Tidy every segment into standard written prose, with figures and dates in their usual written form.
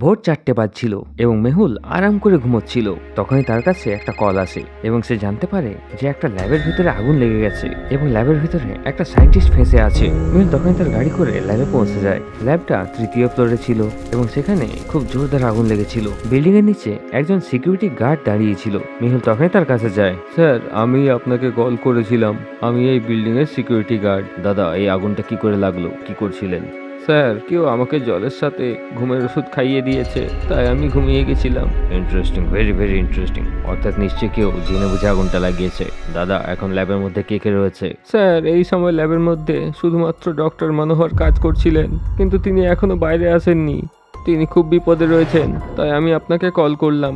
ভোর 4টে বাজছিল এবং মেহুল আরাম করে ঘুমোচ্ছিল। তখনই তার কাছে একটা কল আসে এবং সে জানতে পারে যে একটা ল্যাবের ভিতরে আগুন লেগে গেছে এবং ল্যাবের ভিতরে একটা সায়েন্টিস্ট ফেঁসে আছে। মেহুল তখনই তার গাড়ি করে ল্যাবে পৌঁছে যায়। ল্যাবটা 3য় ফ্লোরে ছিল এবং সেখানে খুব জোরদার আগুন লেগেছিল। বিল্ডিং এর নিচে একজন সিকিউরিটি গার্ড দাঁড়িয়েছিল। মেহুল তখনই তার কাছে যায়। স্যার, আমি আপনাকে কল করেছিলাম। আমি এই বিল্ডিং এর সিকিউরিটি গার্ড। দাদা, এই আগুনটা কি করে লাগলো? কি করছিলেন? স্যার, কেউ আমাকে জলের সাথে ঘুমের ওষুধ খাইয়ে দিয়েছে, তাই আমি ঘুমিয়ে গেছিলাম। Interesting, very very interesting. অর্থাৎ নিশ্চয়ই কেউ জেনে বুঝে আগুনটা লাগিয়েছে। দাদা, এখন ল্যাবের মধ্যে কে কে রয়েছে? স্যার, এই সময় ল্যাবের মধ্যে শুধুমাত্র ডক্টর মনোহর কাজ করছিলেন, কিন্তু তিনি এখনো বাইরে আসেননি। তিনি খুব বিপদে রয়েছেন, তাই আমি আপনাকে কল করলাম।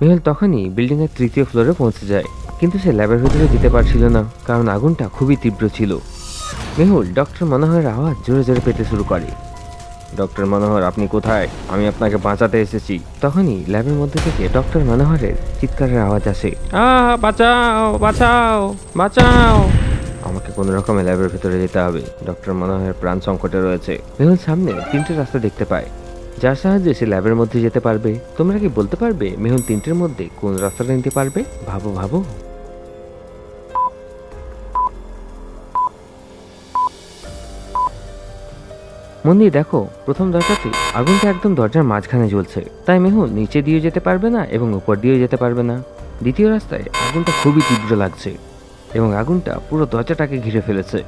মেহুল তখনই বিল্ডিং এর 3য় ফ্লোরে পৌঁছে যায়, কিন্তু সে ল্যাবের ভিতরে যেতে পারছিল না, কারণ আগুনটা খুবই তীব্র ছিল। মেহুল ডক্টর মনোহরের আওয়াজ জোরে জোরে পেতে শুরু করে। ডক্টর মনোহর, আপনি কোথায়? আমি আপনাকে বাঁচাতে এসেছি। তখনই ল্যাবের মধ্যে থেকে ডক্টর মনোহরের চিৎকারের আওয়াজ আসে। বাঁচাও, বাঁচাও, বাঁচাও! আমাকে কোনো রকমে ল্যাবের ভিতরে যেতে হবে। ডক্টর মনোহরের প্রাণ সংকটে রয়েছে। মেহুল সামনে 3টে রাস্তা দেখতে পায়, যার সাহায্যে সে ল্যাবের মধ্যে যেতে পারবে। তোমরা কি বলতে পারবে মেহুল 3টের মধ্যে কোন রাস্তাটা নিতে পারবে? ভাবো ভাবো। মন দিয়ে দেখো, প্রথম দরজাতে আগুনটা একদম দরজার মাঝখানে জ্বলছে, তাই মেহুল নিচে দিয়ে যেতে পারবে না এবং উপর দিয়েও যেতে পারবে না। দ্বিতীয় রাস্তায় আগুনটা খুবই তীব্র লাগছে এবং আগুনটা পুরো দরজাটাকে ঘিরে ফেলেছে।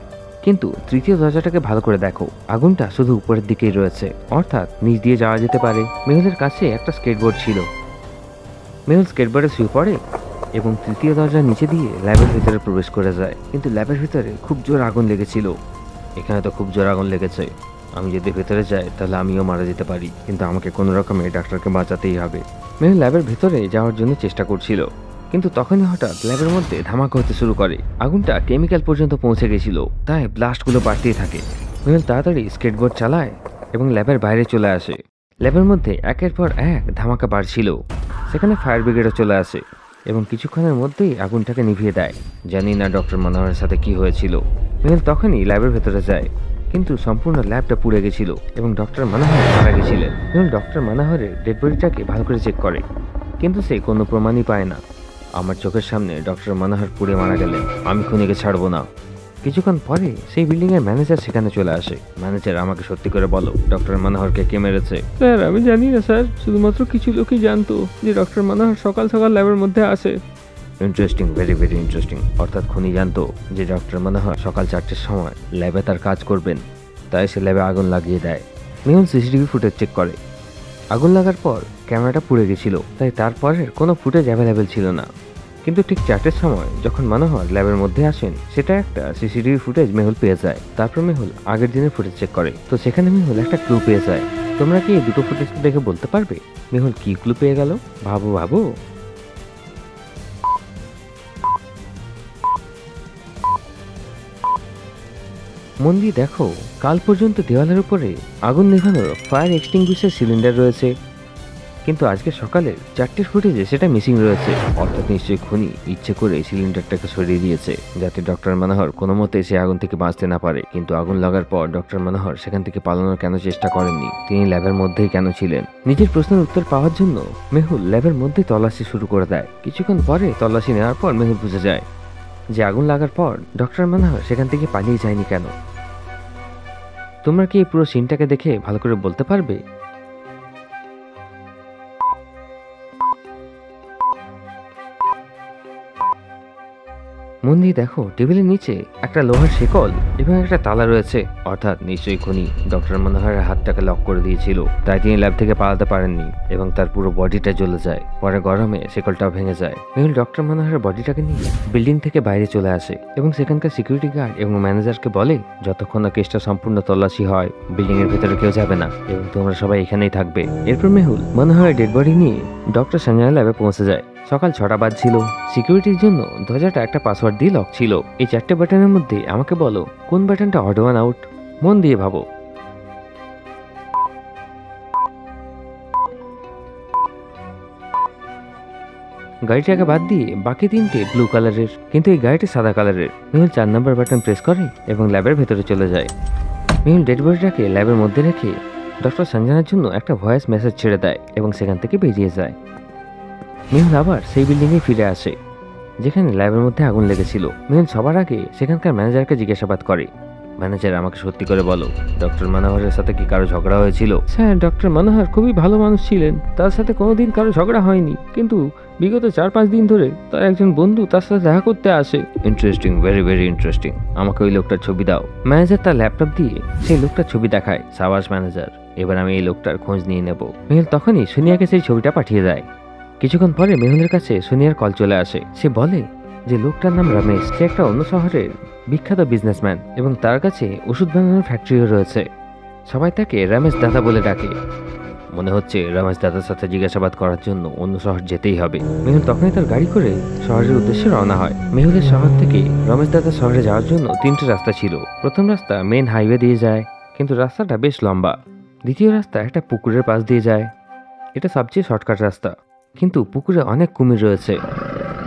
কিন্তু 3য় দরজাটাকে ভালো করে দেখো, আগুনটা শুধু উপরের দিকেই রয়েছে, অর্থাৎ নিচ দিয়ে যাওয়া যেতে পারে। মেহুলের কাছে একটা স্কেটবোর্ড ছিল। মেহুল স্কেটবোর্ডে শুয়ে পড়ে এবং 3য় দরজার নিচে দিয়ে ল্যাবের ভিতরে প্রবেশ করে যায়। কিন্তু ল্যাবের ভিতরে খুব জোর আগুন লেগেছিল। এখানে তো খুব জোর আগুন লেগেছে। আমি যদি ভেতরে যাই তাহলে আমিও মারা যেতে পারি, কিন্তু আমাকে কোনো রকমে ডাক্তারকে বাঁচাতেই হবে। মেহুল ল্যাবের ভেতরে যাওয়ার জন্য চেষ্টা করছিল, কিন্তু তখনই হঠাৎ ল্যাবের মধ্যে ধামাকা হতে শুরু করে। আগুনটা কেমিক্যাল পর্যন্ত পৌঁছে গেছিল, তাই ব্লাস্টগুলো বাড়তেই থাকে। মেহুল তাড়াতাড়ি স্কেটবোর্ড চালায় এবং ল্যাবের বাইরে চলে আসে। ল্যাবের মধ্যে একের পর এক ধামাকা বাড়ছিল। সেখানে ফায়ার ব্রিগেডও চলে আসে এবং কিছুক্ষণের মধ্যেই আগুনটাকে নিভিয়ে দেয়। জানি না ডক্টর মনোহরের সাথে কি হয়েছিল। মেহুল তখনই ল্যাবের ভেতরে যায়, কিন্তু সম্পূর্ণ ল্যাবটা পুড়ে গেছিল এবং ডক্টর মনোহর মারা গেছিলেন। মেহুল ডক্টর মনোহরের ডেড বডিটাকে ভালো করে চেক করে, কিন্তু সে কোনো প্রমাণই পায় না। আমার চোখের সামনে ডক্টর মনোহর পুড়ে মারা গেলেন, আমি খুনিকে ছাড়বো না। কিছুক্ষণ পরে সেই বিল্ডিং এর ম্যানেজার সেখানে চলে আসে। ম্যানেজার, আমাকে সত্যি করে বলো, ডক্টর মনোহরকে কে মেরেছে? স্যার, আমি জানি না স্যার, শুধুমাত্র কিছু লোকই জানতো যে ডক্টর মনোহর সকাল সকাল ল্যাবের মধ্যে আসে। Interesting, very very interesting. অর্থাৎ খুনি জানতো যে ডক্টর মনোহর সকাল 4টের সময় ল্যাবে তার কাজ করবেন, তাই সে ল্যাবে আগুন লাগিয়ে দেয়। মেহুল সিসিটিভি ফুটেজ চেক করে। আগুন লাগার পর ক্যামেরাটা পুড়ে গেছিল, তাই তারপরের কোনো ফুটেজ অ্যাভেলেবেল ছিল না। কিন্তু ঠিক 4টের সময় যখন মনোহর ল্যাবের মধ্যে আসেন, সেটা একটা সিসিটিভি ফুটেজ মেহুল পেয়ে যায়। তারপর মেহুল আগের দিনের ফুটেজ চেক করে, তো সেখানে মেহুল একটা ক্লু পেয়ে যায়। তোমরা কি এই দুটো ফুটেজকে দেখে বলতে পারবে মেহুল কি ক্লু পেয়ে গেল? ভাবো ভাবো। মন দিয়ে দেখো, কাল পর্যন্ত দেওয়ালের উপরে আগুন নেভানোর ফায়ার এক্সটিংগুইশার সিলিন্ডার রয়েছে, কিন্তু আজকে সকালে 4টের ফুটেজে সেটা মিসিং রয়েছে। অর্থাৎ নিশ্চয়ই খুনি ইচ্ছে করে সিলিন্ডারটাকে সরিয়ে দিয়েছে, যাতে ডক্টর মনোহর কোনো মতে সে আগুন থেকে বাঁচতে না পারে। কিন্তু আগুন লাগার পর ডক্টর মনোহর সেখান থেকে পালানোর কেন চেষ্টা করেননি? তিনি ল্যাবের মধ্যেই কেন ছিলেন? নিজের প্রশ্নের উত্তর পাওয়ার জন্য মেহুল ল্যাবের মধ্যেই তল্লাশি শুরু করে দেয়। কিছুক্ষণ পরে তল্লাশি নেওয়ার পর মেহুল বুঝে যায় যে আগুন লাগার পর ডক্টর মনোহর সেখান থেকে পালিয়ে যায়নি কেন। তোমরা কি এই পুরো সিনটাকে দেখে ভালো করে বলতে পারবে? মন দিয়ে দেখো, টেবিলের নিচে একটা লোহার শেকল এবং একটা তালা রয়েছে। অর্থাৎ নিশ্চয়ই খুনি ডক্টর মনোহরের হাতটাকে লক করে দিয়েছিল, তাই তিনি ল্যাব থেকে পালাতে পারেননি এবং তার পুরো বডিটা জ্বলে যায়। পরে গরমে শেকলটাও ভেঙে যায়। মেহুল ডক্টর মনোহরের বডিটাকে নিয়ে বিল্ডিং থেকে বাইরে চলে আসে এবং সেখানকার সিকিউরিটি গার্ড এবং ম্যানেজারকে বলে, যতক্ষণ না কেসটা সম্পূর্ণ তল্লাশি হয় বিল্ডিং এর ভেতরে কেউ যাবে না এবং তোমরা সবাই এখানেই থাকবে। এরপর মেহুল মনোহরের ডেড বডি নিয়ে ডক্টর সঞ্জয় ল্যাবে পৌঁছে যায়। সকাল 6টা বাজছিল। সিকিউরিটির জন্য দরজাটা একটা পাসওয়ার্ড দিয়ে লক ছিল। এই 4টে বাটনের মধ্যে আমাকে বলো কোন বাটনটা অড ওয়ান আউট। মন দিয়ে ভাবো। গাড়িটাকে বাদ দিয়ে বাকি 3টে ব্লু কালারের, কিন্তু এই গাড়িটি সাদা কালারের। মেহুল 4 নম্বর বাটন প্রেস করে এবং ল্যাবের ভেতরে চলে যায়। মেহুল ডেড বডিটাকে ল্যাবের মধ্যে রেখে ডক্টর সঞ্জনার জন্য একটা ভয়েস মেসেজ ছেড়ে দেয় এবং সেখান থেকে বেরিয়ে যায়। মেহুল আবার সেই বিল্ডিংয়ে ফিরে আসে যেখানে ল্যাবের মধ্যে আগুন লেগেছিল। মেহুল সবার আগে সেখানকার ম্যানেজারকে জিজ্ঞাসাবাদ করে, ম্যানেজার আমাকে সত্যি করে বলো, ডক্টর মনোহরের সাথে কি কারো ঝগড়া হয়েছিল? স্যার, ডক্টর মনোহর খুবই ভালো মানুষ ছিলেন, তার সাথে কোনোদিন কারো ঝগড়া হয়নি, কিন্তু বিগত 4-5 দিন ধরে তার একজন বন্ধু তার সাথে দেখা করতে আসে। Interesting, very very interesting. আমাকে ওই লোকটার ছবি দাও। ম্যানেজার তার ল্যাপটপ দিয়ে সেই লোকটার ছবি দেখায়। সাবাস ম্যানেজার, এবার আমি এই লোকটার খোঁজ নিয়ে নেব। মেহুল তখনই সোনিয়াকে সেই ছবিটা পাঠিয়ে দেয়। কিছুক্ষণ পরে মেহুলের কাছে সোনিয়ার কল চলে আসে। সে বলে যে লোকটার নাম রমেশ, সে একটা অন্য শহরের বিখ্যাত বিজনেসম্যান এবং তার কাছে ওষুধ বানানোর ফ্যাক্টরিও রয়েছে। সবাই তাকে রমেশ দাদা বলে ডাকে। মনে হচ্ছে রমেশ দাদার সাথে জিজ্ঞাসাবাদ করার জন্য অন্য শহর যেতেই হবে। মেহুল তখনই তার গাড়ি করে শহরের উদ্দেশ্যে রওনা হয়। মেহুলের শহর থেকে রমেশ দাদার শহরে যাওয়ার জন্য 3টে রাস্তা ছিল। প্রথম রাস্তা মেন হাইওয়ে দিয়ে যায়, কিন্তু রাস্তাটা বেশ লম্বা। দ্বিতীয় রাস্তা একটা পুকুরের পাশ দিয়ে যায়, এটা সবচেয়ে শর্টকাট রাস্তা, কিন্তু পুকুরে অনেক কুমির রয়েছে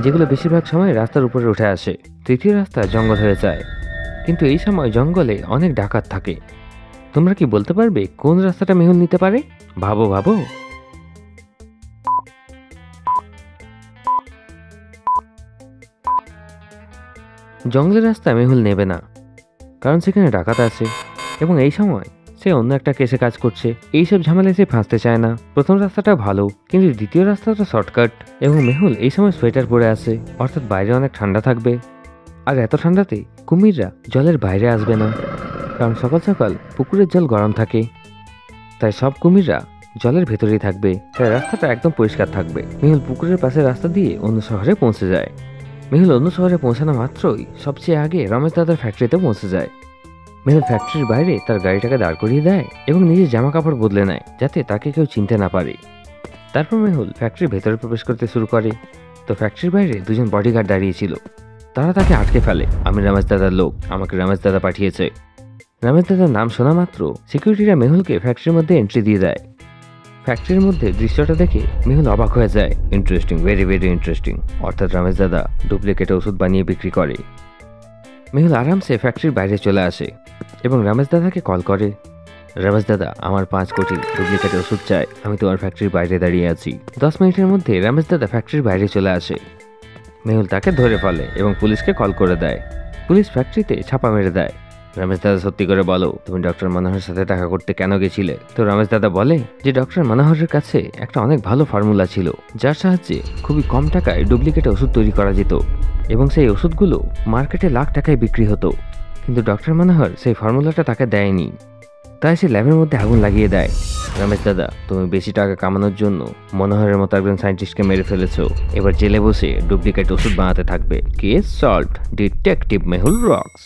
যেগুলো বেশিরভাগ সময় রাস্তার উপরে উঠে আসে। তৃতীয় রাস্তা জঙ্গল হয়ে যায়, কিন্তু এই সময় জঙ্গলে অনেক ডাকাত থাকে। তোমরা কি বলতে পারবে কোন রাস্তাটা মেহুল নিতে পারে? ভাবো ভাবো। জঙ্গলের রাস্তা মেহুল নেবে না, কারণ সেখানে ডাকাত আছে এবং এই সময় সে অন্য একটা কেসে কাজ করছে। এইসব ঝামেলায় সে ফাঁসতে চায় না। প্রথম রাস্তাটা ভালো, কিন্তু দ্বিতীয় রাস্তাটা শর্টকাট এবং মেহুল এই সময় সোয়েটার পরে আছে, অর্থাৎ বাইরে অনেক ঠান্ডা থাকবে। আর এত ঠান্ডাতে কুমিররা জলের বাইরে আসবে না, কারণ সকাল সকাল পুকুরের জল গরম থাকে, তাই সব কুমিররা জলের ভেতরেই থাকবে। তাই রাস্তাটা একদম পরিষ্কার থাকবে। মেহুল পুকুরের পাশে রাস্তা দিয়ে অন্য শহরে পৌঁছে যায়। মেহুল অন্য শহরে পৌঁছানো মাত্রই সবচেয়ে আগে রমেশ দাদার ফ্যাক্টরিতে পৌঁছে যায়। মেহুল ফ্যাক্টরির বাইরে তার গাড়িটাকে দাঁড় করিয়ে দেয় এবং নিজের জামা কাপড় বদলে নেয় যাতে তাকে কেউ চিনতে না পারে। তারপর মেহুল ফ্যাক্টরির ভেতরে প্রবেশ করতে শুরু করে। তো ফ্যাক্টরির বাইরে 2জন বডিগার্ড দাঁড়িয়েছিল। তারা তাকে আটকে ফেলে। আমি রমেশ দাদার লোক, আমাকে রমেশ দাদা পাঠিয়েছে। রমেশ দাদার নাম শোনা মাত্র সিকিউরিটিরা মেহুলকে ফ্যাক্টরির মধ্যে এন্ট্রি দিয়ে দেয়। ফ্যাক্টরির মধ্যে দৃশ্যটা দেখে মেহুল অবাক হয়ে যায়। Interesting, very very interesting. অর্থাৎ রমেশ দাদা ডুপ্লিকেট ওষুধ বানিয়ে বিক্রি করে। মেহুল আরামসে ফ্যাক্টরির বাইরে চলে আসে এবং রমেশ দাদাকে কল করে। রমেশ দাদা, আমার 5 কোটি ডুপ্লিকেট ওষুধ চাই, আমি তোমার ফ্যাক্টরির বাইরে দাঁড়িয়ে আছি। 10 মিনিটের মধ্যে রমেশ দাদা ফ্যাক্টরির বাইরে চলে আসে। মেহুল তাকে ধরে ফেলে এবং পুলিশকে কল করে দেয়। পুলিশ ফ্যাক্টরিতে ছাপা মেরে দেয়। রমেশ দাদা, সত্যি করে বলো, তুমি ডক্টর মনোহরের সাথে দেখা করতে কেন গেছিলে? তো রমেশ দাদা বলে যে ডক্টর মনোহরের কাছে একটা অনেক ভালো ফর্মুলা ছিল, যার সাহায্যে খুবই কম টাকায় ডুপ্লিকেট ওষুধ তৈরি করা যেত এবং সেই ওষুধগুলো মার্কেটে লাখ টাকায় বিক্রি হতো। কিন্তু ডক্টর মনোহর সেই ফর্মুলাটা তাকে দেয়নি, তাই সে ল্যাবের মধ্যে আগুন লাগিয়ে দেয়। রমেশ দাদা, তুমি বেশি টাকা কামানোর জন্য মনোহরের মতো একজন সায়েন্টিস্টকে মেরে ফেলেছো। এবার জেলে বসে ডুপ্লিকেট ওষুধ বানাতে থাকবে। Case solved. Detective Mehul rocks.